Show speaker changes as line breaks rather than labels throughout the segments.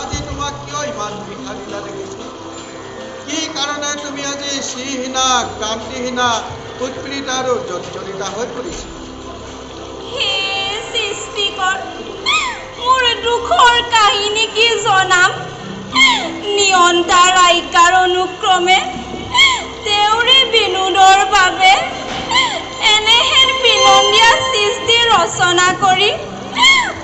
আজি তোমাক কিয় ইমান ভিখাৰীলা দেখিছো? কি কাৰণে তুমি আজি শ্ৰীহীনা, কান্তিহীনা, উৎপীড়িতা আৰু জৰ্জৰিতা হৈ পৰিছা?
হে সৃষ্টিকৰ, মোৰ দুখৰ কাহিনী কি জনাম? নিয়ন্তাৰ আজ্ঞাৰ অনুক্ৰমে তেওঁৰে বিনোদৰ বাবে এনেহেন বিনন্দীয়া সৃষ্টি ৰচনা কৰি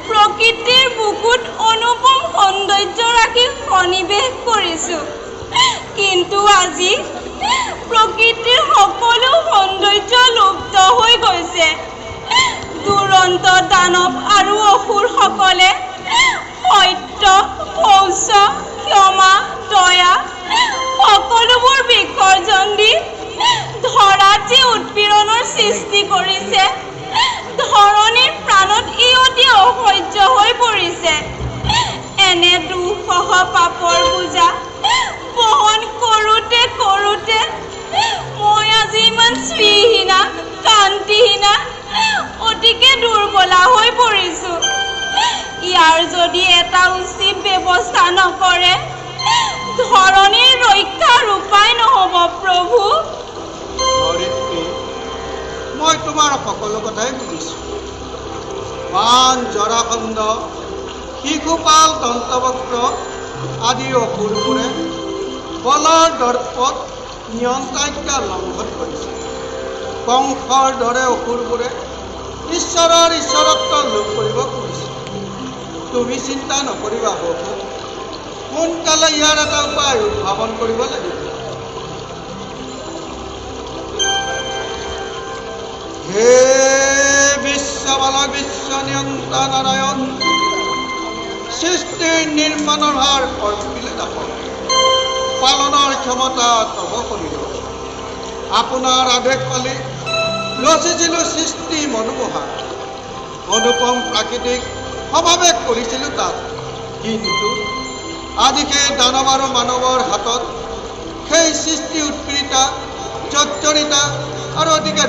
প্ৰকৃতিৰ বুকুত অনুপম সৌন্দৰ্য ৰাখি সন্নিৱেশ কৰিছোঁ। কিন্তু আজি প্ৰকৃতিৰ সকলো সৌন্দৰ্য লুপ্ত হৈ গৈছে। দুৰন্ত দানৱ আৰু অসুৰসকলে সত্য, শৌচ, ক্ষমা, দয়া সকলোবোৰ বিসৰ্জন দি ধৰাত যি উৎপীড়নৰ সৃষ্টি কৰিছে, ধৰণীৰ প্ৰাণত ই অতি অসহ্য হৈ পৰিছে। এনে দুঃসহ পাপৰ বোজা বহন কৰোঁতে কৰোঁতে মই আজি ইমান শ্ৰীহীনা, কান্তিহীনা, অতিকে দুৰ্বলা হৈ পৰিছোঁ। ইয়াৰ যদি এটা উচিত ব্যৱস্থা নকৰে ধৰণীৰ ৰক্ষাৰ উপায় নহ'ব প্ৰভু।
মই তোমাৰ সকলো কথাই বুজিছোঁ। বান, জৰাসন্ধ, শিশুপাল, দন্তবক্ৰ আদি অসুৰবোৰে বলৰ দৰ্পত নিয়ন্ত্ৰণাজ্ঞা লংঘন কৰিছে। কংসৰ দৰে অসুৰবোৰে ঈশ্বৰৰ ঈশ্বৰত্ব লোপ কৰিব খুজিছে। তুমি চিন্তা নকৰিবা প্ৰভু, সোনকালে ইয়াৰ এটা উপায় উদ্ভাৱন কৰিব লাগিব। হে বিশ্ববালক, বিশ্ব নিয়ন্তা নাৰায়ণ, সৃষ্টিৰ নিৰ্মাণৰ ভাৰ অৰ্পিলে দাপক, পালনৰ ক্ষমতা তব শৰীৰ। আপোনাৰ আদেশ পালি ৰচিছিলোঁ সৃষ্টি মনোমোহা, অনুপম প্ৰাকৃতিক সমাৱেশ কৰিছিলোঁ তাত। কিন্তু আজি সেই দানৱ আৰু মানৱৰ হাতত সেই সৃষ্টি উৎপীড়িতা, জৰ্জৰিতা আৰু অতিকে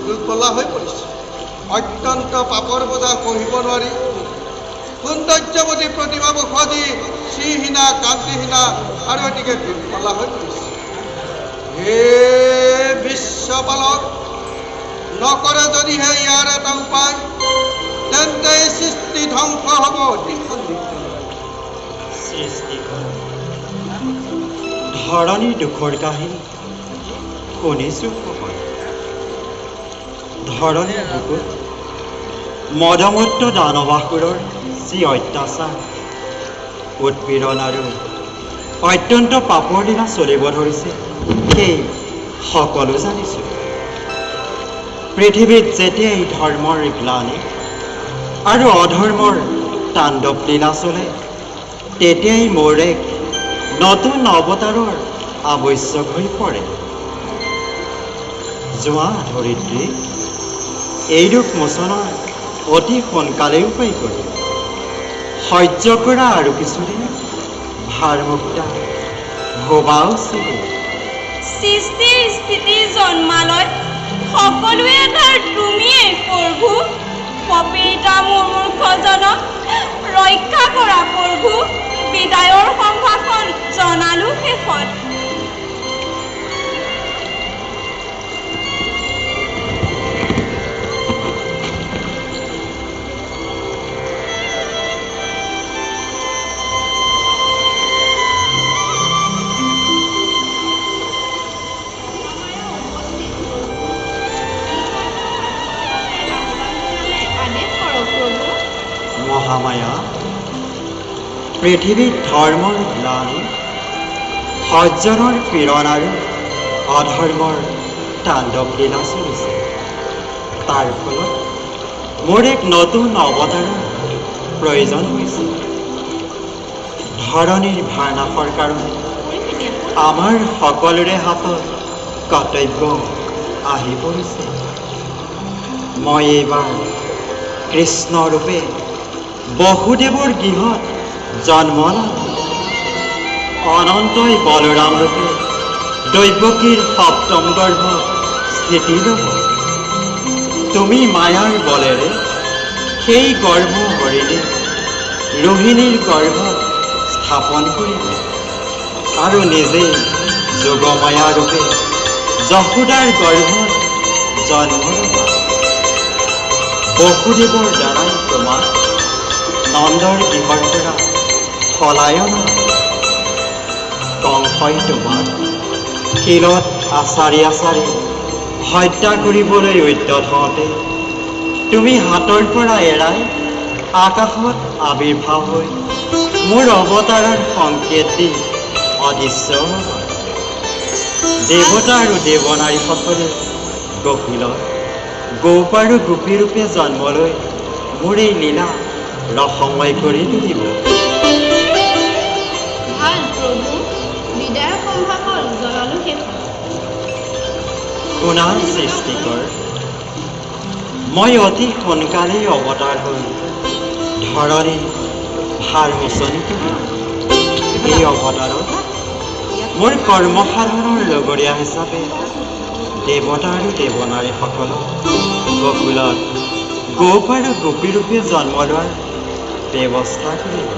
দুৰ্বলা হৈ পৰিছে। অত্যন্ত পাপৰ বোজা সহিব নোৱাৰি সৌন্দৰ্যৱতী প্ৰতিভাবোৰ সজি শ্ৰীহীনা, কান্তিহীনা আৰু অতিকে দুৰ্বলা হৈ পৰিছে। হে বিশ্বপালক, নকৰে যদিহে ইয়াৰ এটা উপায়, তেন্তে এই সৃষ্টি ধ্বংস হ'ব অতি সন্দিগ্ধ।
ধৰণীৰ দুখৰ কাহিনী শুনিছোঁ সময়। ধৰণীৰ বুকুত মদমত্ত দানৱাসুৰৰ যি অত্যাচাৰ, উৎপীড়ন আৰু অত্যন্ত পাপৰ দিনা চলিব ধৰিছে, সেই সকলো জানিছোঁ। পৃথিৱীত যেতিয়াই ধৰ্মৰ গ্লানি আৰু অধৰ্মৰ তাণ্ডৱ লীলা চলে, তেতিয়াই মোৰ এক নতুন অৱতাৰৰ আৱশ্যক হৈ পৰে। যোৱা ধৰিত্ৰী এই দুখ মোচনৰ অতি সোনকালেই উপায় কৰি সহ্য কৰা আৰু কিছুদিন ভাৰমুক্তা ভবা উচিত।
সৃষ্টিৰ স্থিতি জন্মালয় সকলোৱে তাৰ তুমিয়েই প্ৰভু। পপীড়িতা মোৰ মূৰ্খজনক ৰক্ষা কৰা প্ৰভু। বিদায়ৰ সম্ভাষণ জনালো শেষত।
মহামায়া, পৃথিৱীত ধৰ্মৰ গ্লানি, সজ্জনৰ পীড়ন আৰু অধৰ্মৰ তাণ্ডৱ লীলা চলিছে। তাৰ ফলত মোৰ এক নতুন অৱতাৰৰ প্ৰয়োজন হৈছে। ধৰণীৰ ভাৰনাশৰ কাৰণে আমাৰ সকলোৰে হাতত কৰ্তব্য আহি পৰিছে। মই এইবাৰ কৃষ্ণৰূপে বসুদেৱৰ গৃহত জন্ম লাভ, অনন্তই বলৰাম ৰূপে দৈৱকীৰ সপ্তম গৰ্ভ স্থিতি ল'ব। তুমি মায়াৰ বলেৰে সেই গৰ্ভ হৰিণী ৰোহিণীৰ গৰ্ভত স্থাপন কৰিব আৰু নিজে যোগমায়া ৰূপে যশোদাৰ গৰ্ভত জন্ম ল'বা। বসুদেৱৰ দ্বাৰাই তোমাক নন্দৰ গৃহৰ পৰা সলাই অনা। কংসই তোমাক শিলত আচাৰি আচাৰি হত্যা কৰিবলৈ উদ্যত হওঁতে তুমি হাতৰ পৰা এৰাই আকাশত আবিৰ্ভাৱ হৈ মোৰ অৱতাৰৰ সংকেত দি অদৃশ্য হ'বা। দেৱতা আৰু দেৱনাৰীসকলে গকুলত গোপ আৰু গোপী ৰূপে জন্ম লৈ মোৰ এই লীলা ৰসময় কৰি তুলিব।
ভাল প্ৰভু, বিদায়ৰ সম্ভৱ হ'ল, জলালো শেষ হ'ল।
শুনা সৃষ্টিকৰ, মই অতি সোনকালেই অৱতাৰ হৈ ধৰণী ভাৰ মোচন কৰিম। এই অৱতাৰত মোৰ কৰ্মসাধনৰ লগৰীয়া হিচাপে দেৱতা আৰু দেৱনাৰীসকলক গকুলত গোপ আৰু গোপী ৰূপে জন্ম লোৱাৰ ব্যৱস্থা কৰিব।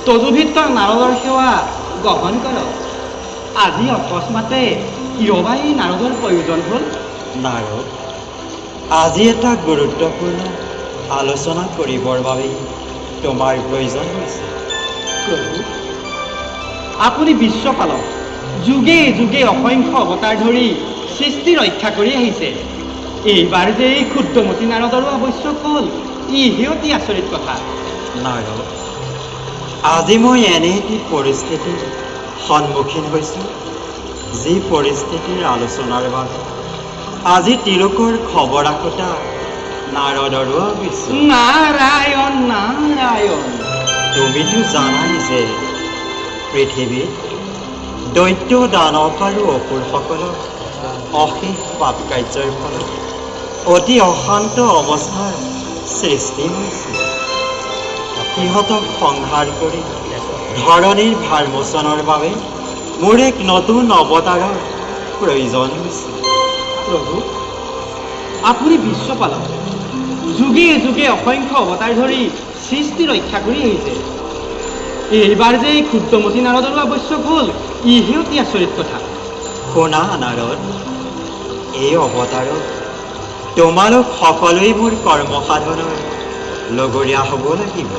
তদুভিত নাৰদৰ সেৱা গ্ৰহণ কৰক। আজি অকস্মাতে কিয়বা এই নাৰদৰ প্ৰয়োজন হ'ল?
নাৰদ, আজি এটা গুৰুত্বপূৰ্ণ আলোচনা কৰিবৰ বাবে তোমাৰ প্ৰয়োজন হৈছে।
প্ৰভু, আপুনি বিশ্বপালক, যুগে যুগে অসংখ্য অৱতাৰ ধৰি সৃষ্টি ৰক্ষা কৰি আহিছে। এইবাৰ যে এই ক্ষুদ্ৰমতী নাৰদৰো আৱশ্যক হ'ল, ইহে অতি আচৰিত কথা।
নাৰদ, আজি মই এনে এটি পৰিস্থিতিৰ সন্মুখীন হৈছোঁ, যি পৰিস্থিতিৰ আলোচনাৰ বাবে আজি তিলোকৰ খবৰ আকোটা নাৰদৰো আৱশ্যক।
নাৰায়ণ নাৰায়ণ।
তুমিতো জানাই যে পৃথিৱীত দৈত্য দানৱ আৰু অসুৰসকলৰ অশেষ পাপ কাৰ্যৰ ফলত অতি অশান্ত অৱস্থাৰ সৃষ্টি হৈছে। সিহঁতক সংহাৰ কৰি ধৰণীৰ ভাৰ মোচনৰ বাবে মোৰ এক নতুন অৱতাৰৰ প্ৰয়োজন হৈছে।
প্ৰভু, আপুনি বিশ্বপালক, যুগে যুগে অসংখ্য অৱতাৰ ধৰি সৃষ্টি ৰক্ষা কৰি আহিছে। এইবাৰ যে এই ক্ষুদ্ৰমতী নাৰদৰো আৱশ্যক হ'ল, ইহে অতি আচৰিত কথা।
শুনা নাৰদ, এই অৱতাৰত তোমালোক সকলোৱে মোৰ কৰ্মসাধনৰ লগৰীয়া হ'ব লাগিব।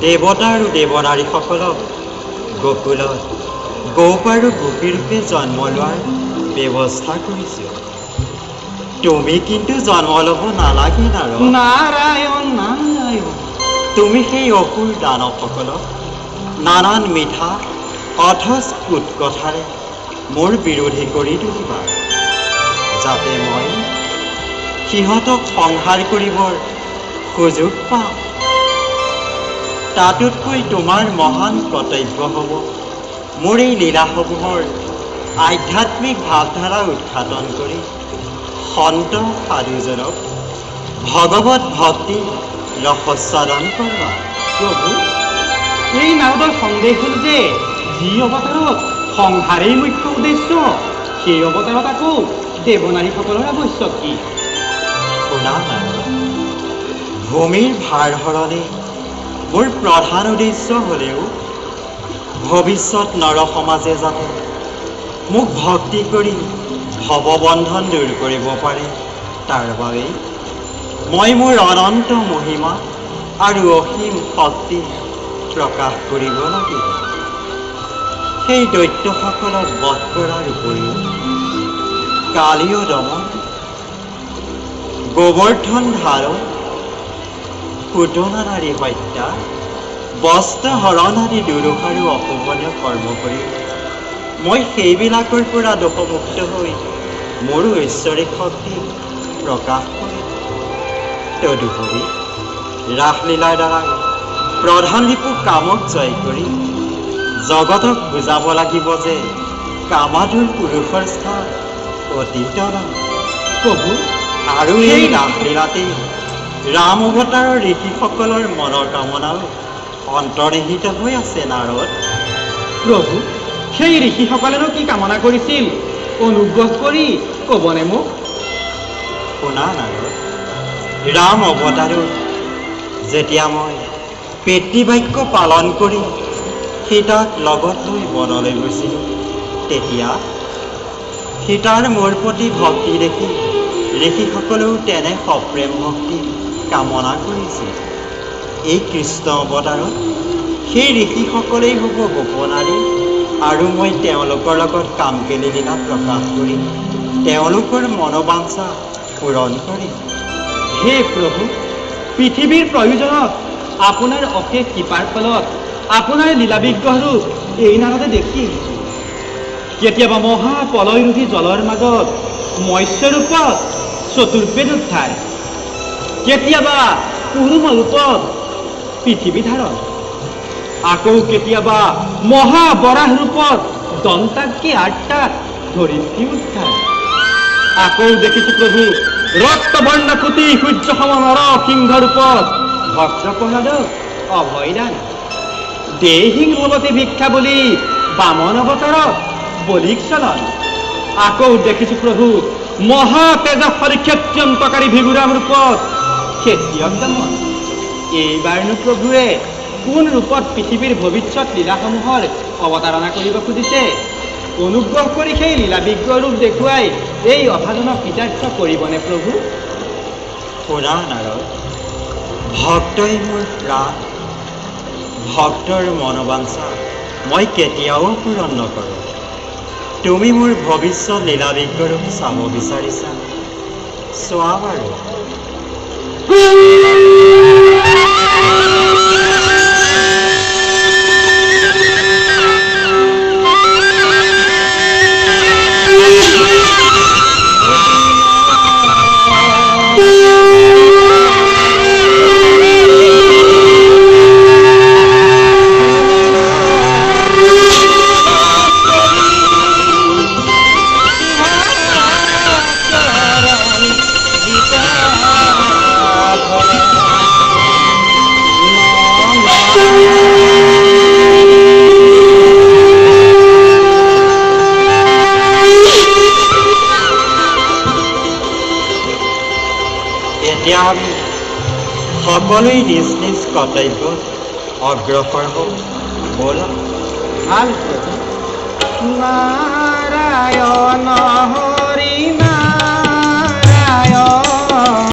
দেৱতা আৰু দেৱনাৰীসকলক গকুলত গোপ আৰু গোপী ৰূপে জন্ম লোৱাৰ ব্যৱস্থা কৰিছোঁ। তুমি কিন্তু জন্ম ল'ব নালাগে নাৰদ।
নাৰায়ণ নাৰায়ণ।
তুমি সেই অসুৰ দানৱসকলক নানান মিঠা অথচ কুট কথাৰে মোৰ বিৰোধী কৰি তুলিবা, যাতে মই সিহঁতক সংহাৰ কৰিবৰ সুযোগ পাওঁ। তাতোতকৈ তোমাৰ মহান কৰ্তব্য হ'ব মোৰ এই লীলাসমূহৰ আধ্যাত্মিক ভাৱধাৰা উৎঘাটন কৰি সন্ত সাধুজনক ভগৱত ভক্তি ৰসস্বাদন কৰোৱা।
প্ৰভু, এই নাৰদৰ সন্দেহ হ'ল যে যি অৱতাৰত সংহাৰেই মুখ্য উদ্দেশ্য, সেই অৱতাৰত আকৌ দেৱনাৰীসকলৰ আৱশ্যক কি?
শুনা নাৰদ, ভূমিৰ ভাৰ হৰণে মোৰ প্ৰধান উদ্দেশ্য হ'লেও ভৱিষ্যত নৰ সমাজে যাতে মোক ভক্তি কৰি ভৱবন্ধন দূৰ কৰিব পাৰে, তাৰ বাবেই মই মোৰ অনন্ত মহিমা আৰু অসীম শক্তি প্ৰকাশ কৰিব লাগিব। সেই দৈত্যসকলক বধ কৰাৰ উপৰিও কালিয় দমন, গোবৰ্ধন ধাৰণ, পুতনা নাৰী হত্যা, বস্ত্ৰ হৰণ আদি দুৰুহ আৰু অশোভনীয় কৰ্ম কৰি মই সেইবিলাকৰ পৰা দোষমুক্ত হৈ মোৰ ঐশ্বৰিক শক্তি প্ৰকাশ কৰিম। তদুপৰি ৰাসলীলাৰ দ্বাৰা প্ৰধান ৰিপু কামক জয় কৰি জগতক বুজাব লাগিব যে কামাধুৰ পুৰুষৰ স্থান অতি তৰম।
প্ৰভু,
আৰু এই ৰাসলীলাতেই ৰাম অৱতাৰৰ ঋষিসকলৰ মনৰ কামনাও অন্তৰ্নিহিত হৈ আছে নাৰদ।
প্ৰভু, সেই ঋষিসকলেনো কি কামনা কৰিছিল? অনুগ্ৰহ কৰি ক'বনে মোক?
শুনা নাৰদ, ৰাম অৱতাৰত যেতিয়া মই পিতৃবাক্য পালন কৰি সীতাক লগত লৈ বনলৈ গৈছিলোঁ, তেতিয়া সীতাৰ মোৰ প্ৰতি ভক্তি দেখি ঋষিসকলেও তেনে সপ্ৰেম ভক্তি কামনা কৰিছিল। এই কৃষ্ণ অৱতাৰত সেই ঋষিসকলেই হ'ব গোপনাৰী, আৰু মই তেওঁলোকৰ লগত কামকেলি লীলা প্ৰকাশ কৰি তেওঁলোকৰ মনোবাঞ্ছা পূৰণ কৰিম।
হে প্ৰভু, পৃথিৱীৰ প্ৰয়োজনত আপোনাৰ অশেষ কৃপাৰ ফলত আপোনাৰ লীলা বিগ্ৰহৰূপ এই নাৰদে দেখি আহিছোঁ। কেতিয়াবা মহাপলয়ৰূপী জলৰ মাজত মৎস্যৰূপত চতুৰ্বেদ উদ্ধাৰ, কেতিয়াবা কুৰুম ৰূপত পৃথিৱী ধাৰণ, আকৌ কেতিয়াবা মহাবৰাহ ৰূপত দন্তাগ্নি আৰ্তাত ধৰিত্ৰী উদ্ধাৰ। আকৌ দেখিছোঁ প্ৰভু ৰক্তবৰ্ণ কুটি সূৰ্য সম নৰ সিংহ ৰূপত ভক্ত প্ৰহ্লাদক অভয়দান, দেহিং ভৱতী ভিক্ষা বুলি বামন অৱতাৰত বলিক চলন। আকৌ দেখিছোঁ প্ৰভু মহাতেজস্বী ক্ষত্যন্তকাৰী ভিগুৰাম ৰূপত খেতিয়ক দমন। এইবাৰনো প্ৰভুৱে কোন ৰূপত পৃথিৱীৰ ভৱিষ্যত লীলাসমূহৰ অৱতাৰণা কৰিব খুজিছে? অনুগ্ৰহ কৰি সেই লীলা বিগ্ৰহ ৰূপ দেখুৱাই এই অভাজনক কৃতাৰ্থ কৰিবনে প্ৰভু?
শুনা নাৰদ, ভক্তই মোৰ প্ৰাণ, ভক্তৰ মনোবাঞ্ছা মই কেতিয়াও পূৰণ নকৰোঁ। তুমি মোৰ ভৱিষ্যত লীলা বিগ্ৰহৰূপ চাব বিচাৰিছা, চোৱা বাৰু। এতিয়া আমি সকলোৱে নিজ নিজ কৰ্তব্যত অগ্ৰসৰ হওঁ ব'লক।
ভাল নাৰায়ণ